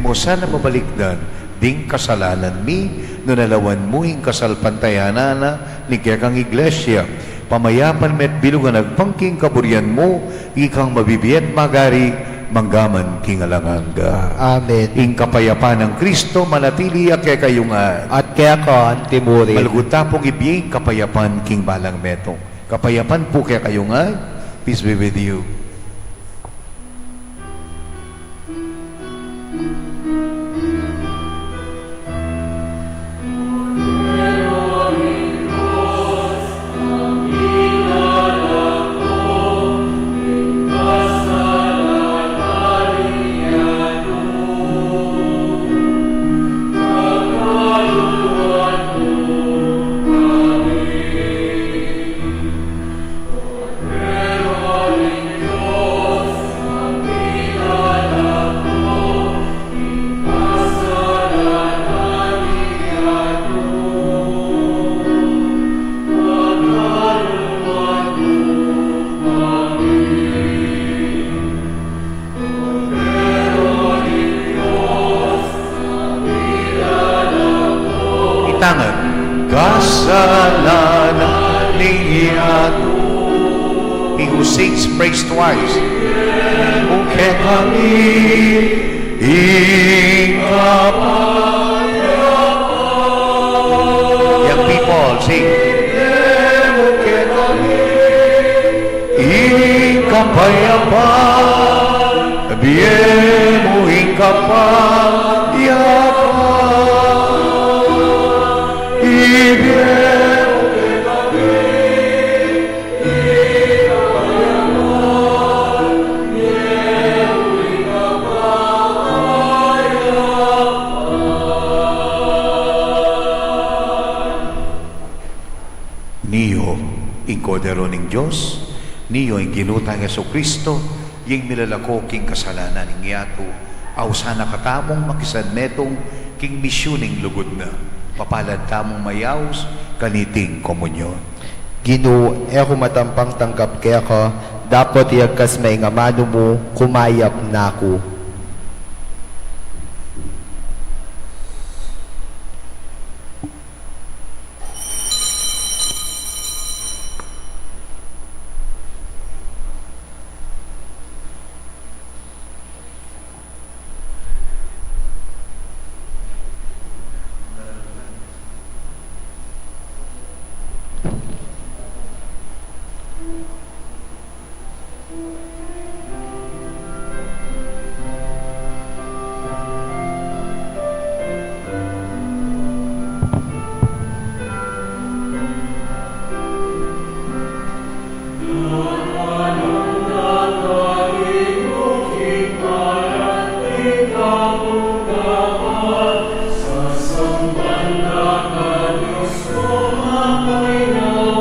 mo sana mabalikdan, ding kasalanan mi, no nalawan mo ing kasalpantayanana, ni kaya kang iglesia, pamayapan met bilugan nagpangking kaburian mo, ikang mabibiyat magari, manggaman king alanganga. Amen. Ing kapayapan ng Kristo, manatili at kaya kayong At kaya ko ang timurin. malugutapong ibiying kapayapan king balang metong. Kapayapan po kaya kayong peace be with you. Itangan, kasalanan niya. He who sings praise twice. Uke kami ikapayapan. Young people, sing. Uke kami ikapayapan. Biemo ikapayapan. Niyo, ing kodero ning Diyos, niyo, ing ginutang Yesu Kristo, yung milalako king kasalanan ning yato, aw sana katamong makisan metong king misyoning lugod na, papalad tamong mayaws, kaniting komunyon. Ginoo, eko matampang tangkap kaya ko, dapat iagkas may ngamano mo, kumayap na ako. Sa sambanda ka Diyos ko, mapay na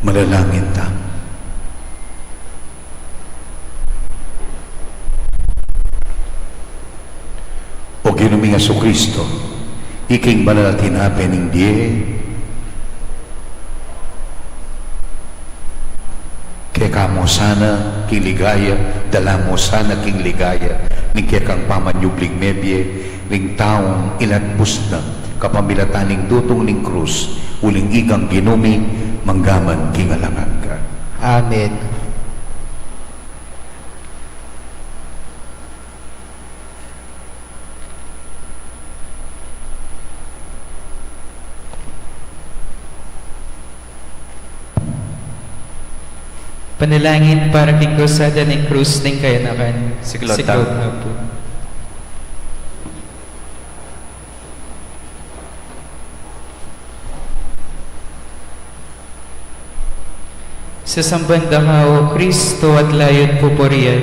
Manalangin tayo. O Ginoong Jesucristo, iking banal at hinapin ng diye, kaya kamo sana king ligaya, dala mo sana king ligaya, ning kaya kang pamanyubling mebye, ring taong ilatbus na, kapamilataning dutong ning krus, uling igang ginumi, manggaman king alangan ka. Amen. Panalangin para kay krusada ng krus ng kayanakan. Siklod na po. Sa sambanda ka, O Kristo, at layot pupurian,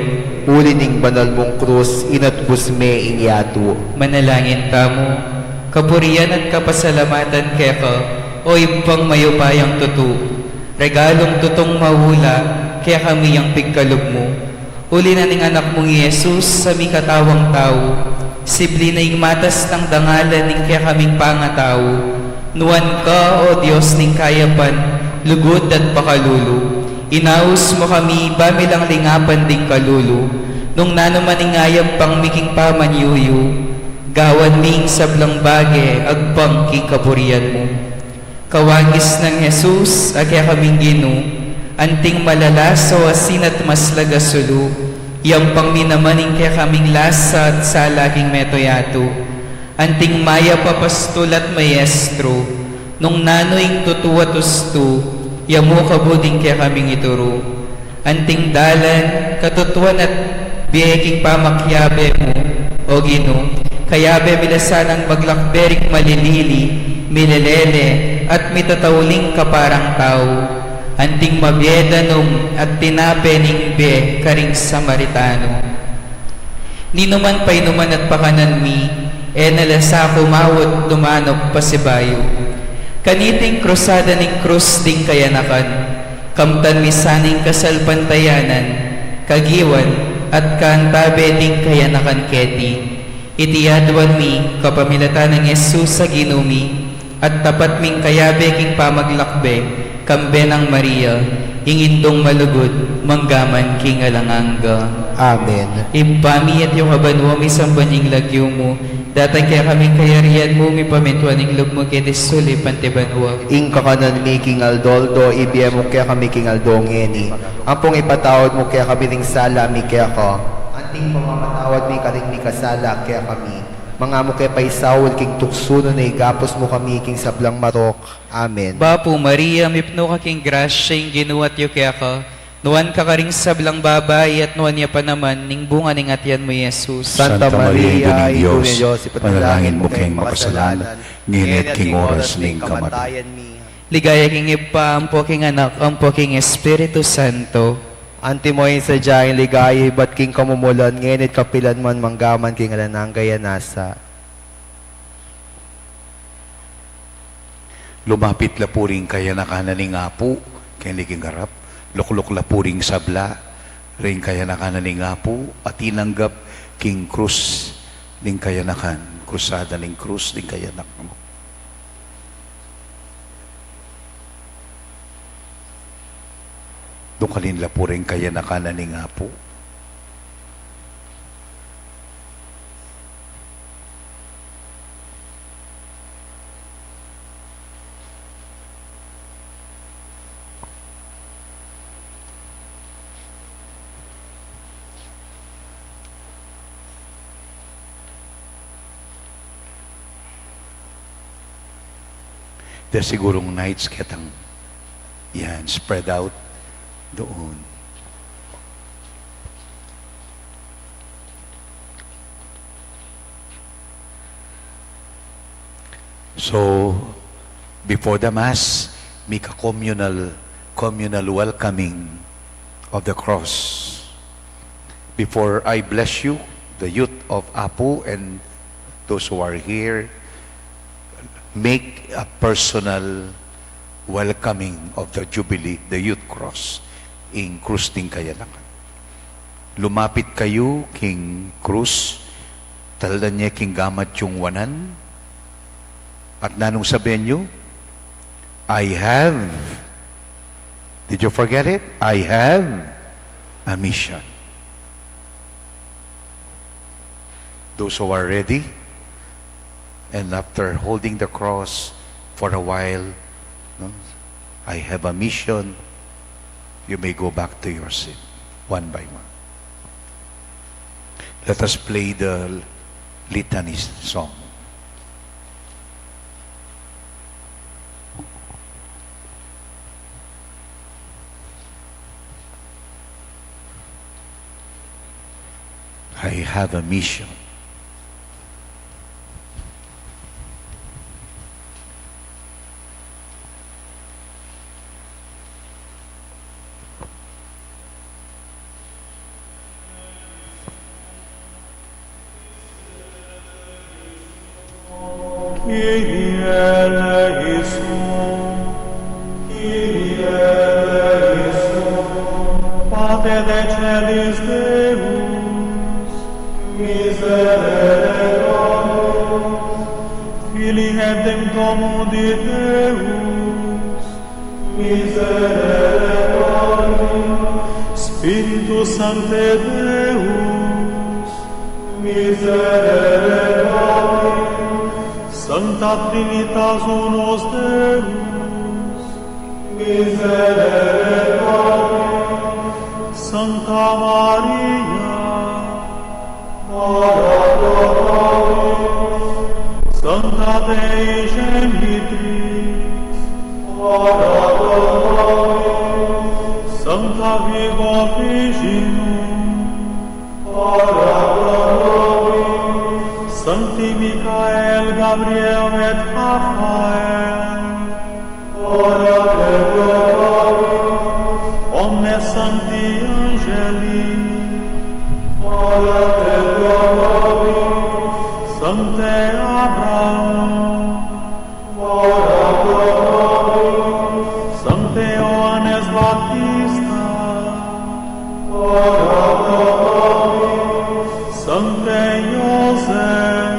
Uli ning banal mong krus, inatbus me ing yato. manalangin tamo, kapurian at kapasalamatan kaya ka, o impang mayupayang tutu, regalong tutong mahula, kaya kami ang pigkalog mo. Uli na ning anak mong Yesus sa mi katawang tao, sibli na ing matas ng dangalan ning kaya kaming pangatao. Nuan ka, O Diyos ning kayapan, lugod at pakalulu. Inaus mo kami, bamilang lingapan ding kalulu. Nung nanumaningayam pang miking pamanyuyu, gawan ming sablang bage, agpang kikapurian mo. Kawagis ng Jesus, agya kaming ginu, anting malalaso asin at mas lagasulu, yang pang minamaning kaya kaming lasa at sa laging metoyato, anting maya papastol at maestro, nung nanoing tutuwa-tusto, yamu kabuding kaya kaming ituro, anting dalan, katutuan at biyeking pamakyabe mo, o gino, kayabe milasanang maglakbering malilili, milelele, at mitatauling kaparang tao, anting mabyedanong at tinapening be karing Samaritano. Ninuman pa'y numan at pakanan mi, nalasa kumawot dumanok pasibayo. Kaniting krusada ning krus ding kayanakan, kamtan misaning kasalpantayanan, kagiwan at kantabe ding kayanakan keti. Itiyadwan mi kapamilatan ng Yesus sa ginumi, at tapat ming kayabe king pamaglakbe, kambe ng Maria, ingindong malugod, manggaman king alanganga. Amen. Impami at yung kabanwa mi sambanying lagyo mo, datang kaya kaming kayarian mo, mi pamentuaning loob mo kaya disuli pantibanwa. Ing kakanan mi king Aldoldo, ibiya mo kaya kami king Aldongeni. Ang pong ipatawad mo kaya kami ring sala mi kaya ko. Anting pamamatawad mi karing mi kasala kaya kami. Mga mo kaya paisawol king tuksuno na igapos mo kami king sablang marok. Amen. Bapo Maria, mipno ka king grasya yung ginuwat yu kaya ka, nuwan ka karing sablang babay at nuwan niya pa naman, ning bunga ning atyan mo Yesus. Santa Maria, Ina ng Diyos, panalangin mo kayong makasalanan, nginit king oras ning kamatayan. Ligaya king ipa, ampo king anak, ampo king Espiritu Santo. Antimoy sa diyang ligay, ba't king kamumulan, ngenit kapilan man manggaman king alanang gaya nasa. Lumapit lapuring kaya nakananing apo, kaya liging harap, lukluk lapuring sabla, ring kaya nakananing apo, at tinanggap king krus, ning kaya nakan, krusada ning krus, ning kaya nakan. Dukalin lapuring kaya nakananing apo. There's sigurong nights kitang yan, spread out doon. So, before the Mass, make a communal welcoming of the cross. Before I bless you, the youth of Apu and those who are here, make a personal welcoming of the Jubilee, the Youth Cross, in Cruz ting Kayanakan. Lumapit kayo king Cruz, taldan niya king gamat yung wanan, at nanong sabihin nyo, I have, did you forget it? I have a mission. Those who are ready, and after holding the cross for a while, no, I have a mission, you may go back to your seat, one by one. Let us play the litany song. I have a mission. Kyrie eleison, Kyrie eleison, Pater de celis Deus, miserere nobis, Filii et Domini Deus, miserere nobis, Spiritus Sancte Deus, miserere nobis, Sancta Trinitas Unus Deus, miserere nobis, Sancta Maria, ora pro nobis, Sancta Dei Genitrix, ora pro nobis, Sancta Virgo Virginum, ora pro nobis, Sancti Michael, Gabriel et Raphael, ora pro nobis, omnes sancti angeli, ora pro nobis, Sancte Abraham, ora pro nobis, Sancte Ioannes Baptista, ora pro nobis, Sancte Iosef,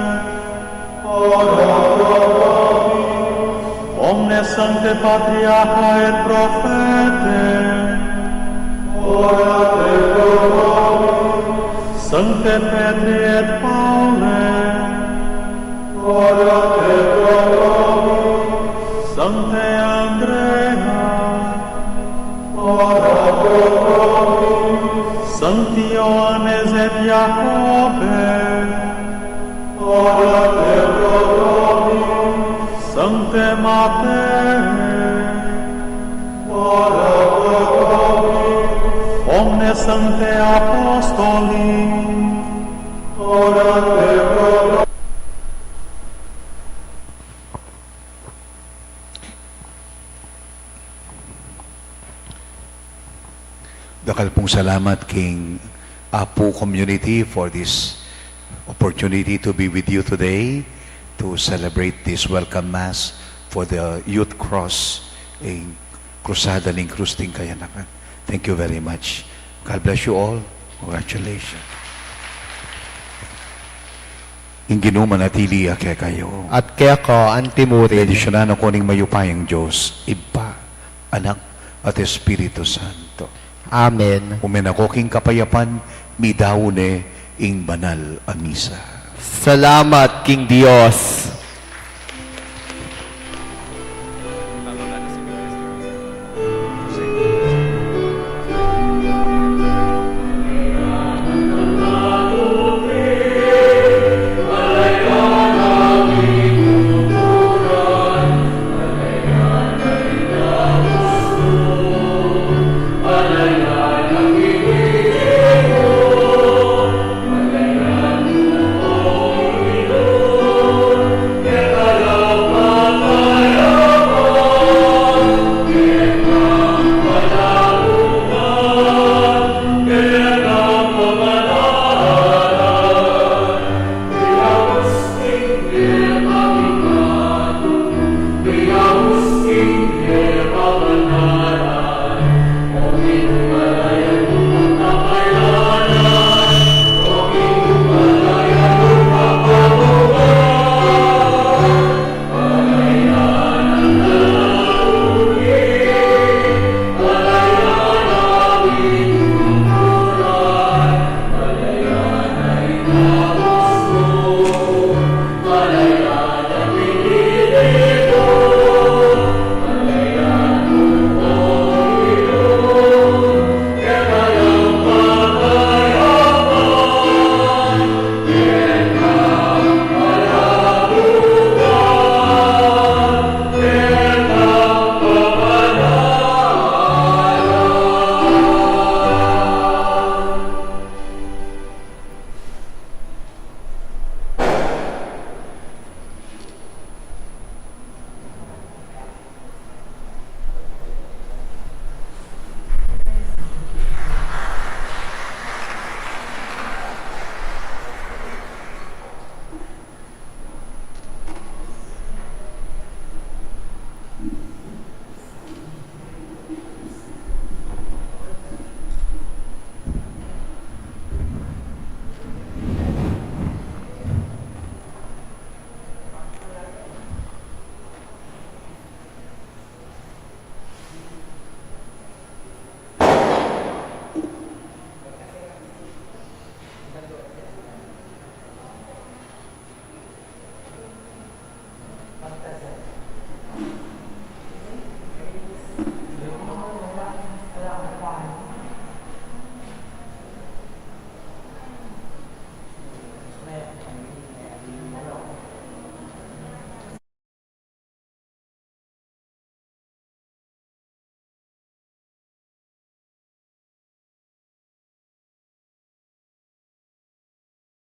ora pro nobis, omnes sancte patriarcha et prophete, ora pro nobis, Sancte Petri et Paule, ora pro nobis, Sancte Andrea, ora pro nobis, Sancti Ioannes et Jacobe, ora pro nobis, Sancte Matei, ora pro nobis, omnes sancte apostoli, ora pro nobis. Dakal pong salamat king Apo community for this opportunity to be with you today to celebrate this welcome mass for the Youth Cross in Cruzada ng Cruz ting Kayanakan. Thank you very much. God bless you all. Congratulations. Ingino manatili ake kayo. At kaya ko, antimurin, Edisyonan ako ning mayupayang Diyos, Iba, Anak, at Espiritu Santo. Amen. Umen ako king kapayapan, midawne ing banal a misa. Salamat, King Dios.